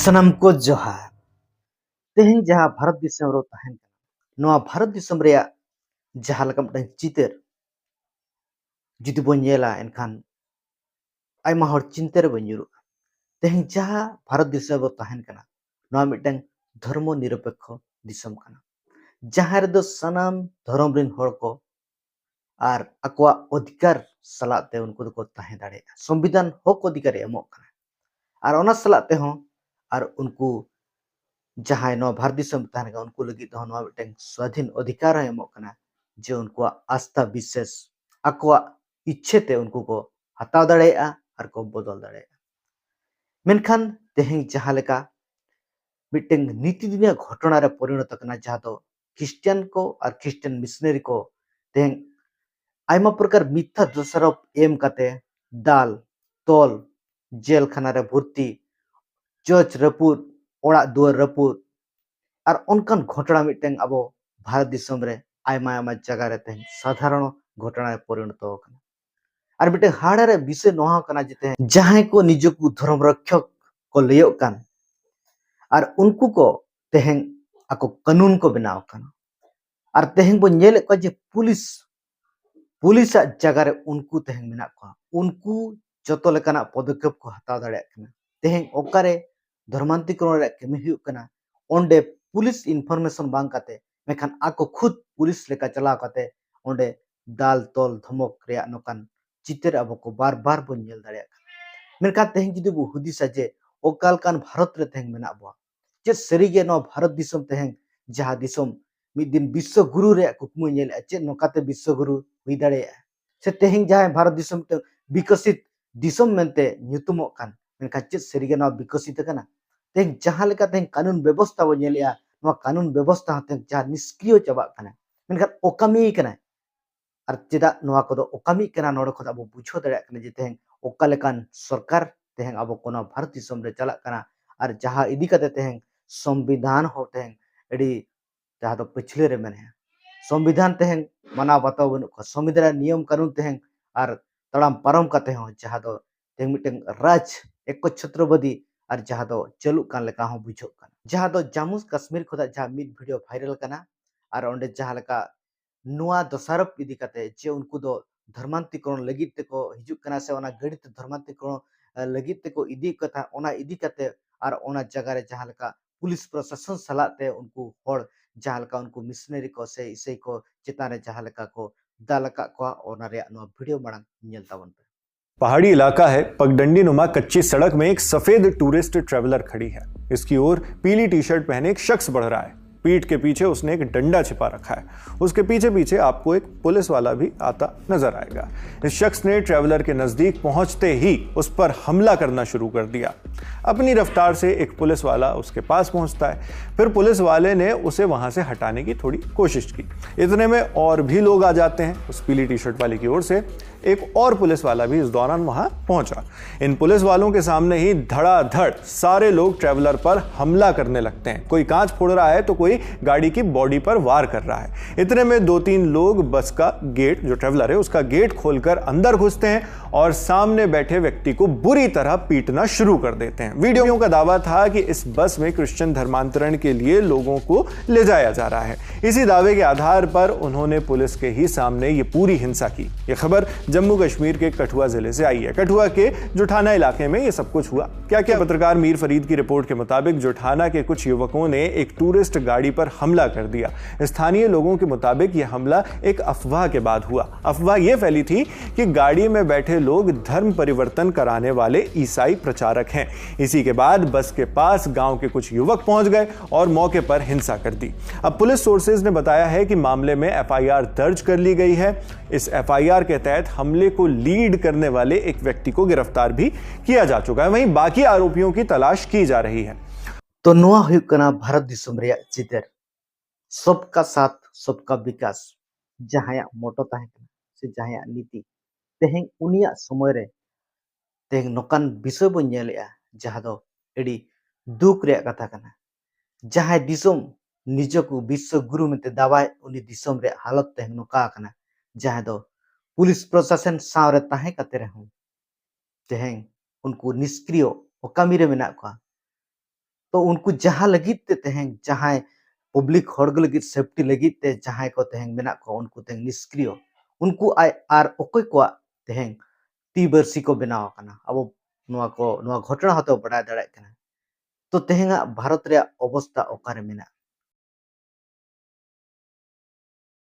सनम को जोहार तेहन जहां भारत दिसम रो तहन नवा भारत दिसम रे जहां लकम टन चितर जुदी बो नेला एनखान आयमा हर चिंतर बन्युरु तेहन जहां भारत दिसम रो तहन कना नवा मिटन धर्म निरपेक्ष दिसम कना जहां रे दो सनम धर्म रिन हर को आर अकवा अधिकार सलाते उनको को तहन दाड़े संविधान हक अधिकार एमो कना आर ओना सलाते हो आर उनको जहां नवा भारत दिसम तहन का उनको लगी तो नवा मिटन स्वाधीन अधिकार एमो कना जे उनको आस्था विशेष अकवा इच्छेते उनको को हताव दाड़ेया आर को बदल दाड़ेया मेनखान तेहन जहां लेका मिटन नीतिदिनिया घटना रे परिणत कना जहां तो क्रिश्चियन को और क्रिश्चियन मिशनरी को तेहन आयमा प्रकार मिथ्या दोषारोप एम काते दाल तोल जेल खाना रे भर्ती चर्च रपुद ओड़ा दुआर रपुद और उनकान घटना मिटन अब भारत दिसम रे आयमा आयमा जगह रे तेहन साधारण घटना रे परिणत कना और मिटे हाड़ा रे विषय नोहा कना जेते जहां को निजकु धर्म रक्षक को लेयो कान और उनको को तेहन ako कानून को बनाव काना और तेहन बो नेल को जे पुलिस जगह रे उनको तेहन मेना को उनको जतो लेकाना पदक्षेप को हताव दाड़े कना तेहन ओकारे धर्मांतरीकरण रे कमी हुयु कना ओंडे पुलिस इनफॉरमेशन बांग काते मेखान आको खुद पुलिस लेका चला काते ओंडे दाल तोल धमक रे नोकान चितर अब को बार बार बो नेल दाड़े मेनका तेहन जुदी बो हुदिसा जे ओकाल कान भारत रे तेहन मेना बो जे सरीगे नो भारत दिसम तेहन जहां दिसम मिद दिन विश्व गुरु रे कुकमु नेल चे नोकाते विश्व गुरु हुई दाड़े से तेहन जहां भारत दिसम ते विकसित दिसम मेनते न्युतुमो कान मेनका चे सरीगे नो विकसित कना तेहन जहां लेका तेहन कानून व्यवस्था बो नेलया नो कानून व्यवस्था तेहन जहां निष्क्रिय चबा कना मेनका ओकामी कना और चेदा नोआ कोदो ओकामी कना नोड खोदा अब बुझो दाड़े कना जे तेहन ओका लेकान सरकार तेहन अब कोना भारत दिसम रे चला कना और जहां इदी कते तेहन संविधान हो तेहन एडी जहां तो पिछले रे मेने संविधान तेहन माना बताव बनु को संविधान नियम कानून तेहन और तड़ाम पारम कते हो जहां तो तेहन मिटन राज एक छत्रपति और जहां तो चलु कान लेका हो बुझो कान जहां तो जम्मू कश्मीर खोदा जहां मिड वीडियो वायरल कना और ओंडे जहां लेका नुआ दोषारोप इदी कते जे उनको दो धर्मांतरीकरण लगित ते को हिजुक कना से ओना गणित धर्मांतरीकरण लगित ते को इदी कथा ओना इदी कते और ओना जगह रे जहां लेका पुलिस प्रशासन सलाते उनको हर जहां लेका उनको मिशनरी को से इसे को चेताने जहां लेका को दालका को ओना रे नो वीडियो मांग नेल तावन पे पहाड़ी इलाका है। पगडंडी नुमा कच्ची सड़क में एक सफेद टूरिस्ट ट्रेवलर खड़ी है। इसकी ओर पीली टी शर्ट पहने एक शख्स बढ़ रहा है। पीठ के पीछे उसने एक डंडा छिपा रखा है। उसके पीछे पीछे आपको एक पुलिस वाला भी आता नजर आएगा। इस शख्स ने ट्रेवलर के नजदीक पहुंचते ही उस पर हमला करना शुरू कर दिया। अपनी रफ्तार से एक पुलिस वाला उसके पास पहुंचता है। फिर पुलिस वाले ने उसे वहां से हटाने की थोड़ी कोशिश की। इतने में और भी लोग आ जाते हैं। उस पीली टी शर्ट वाले की ओर से एक और पुलिस वाला भी इस दौरान वहां पहुंचा। इन पुलिस वालों के सामने ही धड़ाधड़ सारे लोग ट्रेवलर पर हमला करने लगते हैं। कोई कांच फोड़ रहा है तो कोई गाड़ी की बॉडी पर वार कर रहा है। इतने में 2-3 लोग बस का गेट, जो ट्रेवलर है उसका गेट खोलकर अंदर घुसते हैं और सामने बैठे व्यक्ति को बुरी तरह पीटना शुरू कर देते हैं। वीडियो का दावा था कि इस बस में क्रिश्चियन धर्मांतरण के लिए लोगों को ले जाया जा रहा है। इसी दावे के आधार पर उन्होंने पुलिस के ही सामने ये पूरी हिंसा की। यह खबर जम्मू कश्मीर के कठुआ जिले से आई है। कठुआ के जुठाना इलाके में यह सब कुछ हुआ। क्या पत्रकार मीर फरीद की रिपोर्ट के मुताबिक जुठाना के कुछ युवकों ने एक टूरिस्ट गाड़ी पर हमला कर दिया। स्थानीय लोगों के मुताबिक यह हमला एक अफवाह के बाद हुआ। अफवाह यह फैली थी कि गाड़ी में बैठे लोग धर्म परिवर्तन कराने वाले ईसाई प्रचारक हैं। इसी के बाद बस के पास गांव के कुछ युवक पहुंच गए और मौके पर हिंसा कर दी। अब पुलिस सोर्सेज ने बताया है कि मामले में एफआईआर दर्ज कर ली गई है। इस एफआईआर के तहत हमले को लीड करने वाले एक व्यक्ति को गिरफ्तार भी किया जा चुका है। वहीं बाकी आरोपियों की तलाश की जा रही है। तो नुआ हुयुक कना भारत दिसम रे चितर सबका साथ सबका विकास जहां मोटो ताहे से जहां नीति तेहन उनिया समय रे तेहन नोकान विषय बो नेलया जहां दो एडी दुख रे कथा कना जहां दिसम निजको विश्व गुरु में दावा उनी दिसम रे हालत तेहन नोका कना जहां दो पुलिस प्रशासन सावरे ताहे कते रहूं तेहन उनको निष्क्रिय ओकामी रे मेना को तो उनको जहाँ लगित ते तेहें जहाँ पब्लिक हॉर्ग लगित सेफ्टी लगित ते जहाँ को तेहें मेना को उनको तेहें निष्क्रिय उनको आर ओकोय को तेहें तीबरसी को बनाव कना अब नुआ घटना हतो बड़ा दड़ाय कना तो तेहें भारत रे अवस्था ओकारे मेना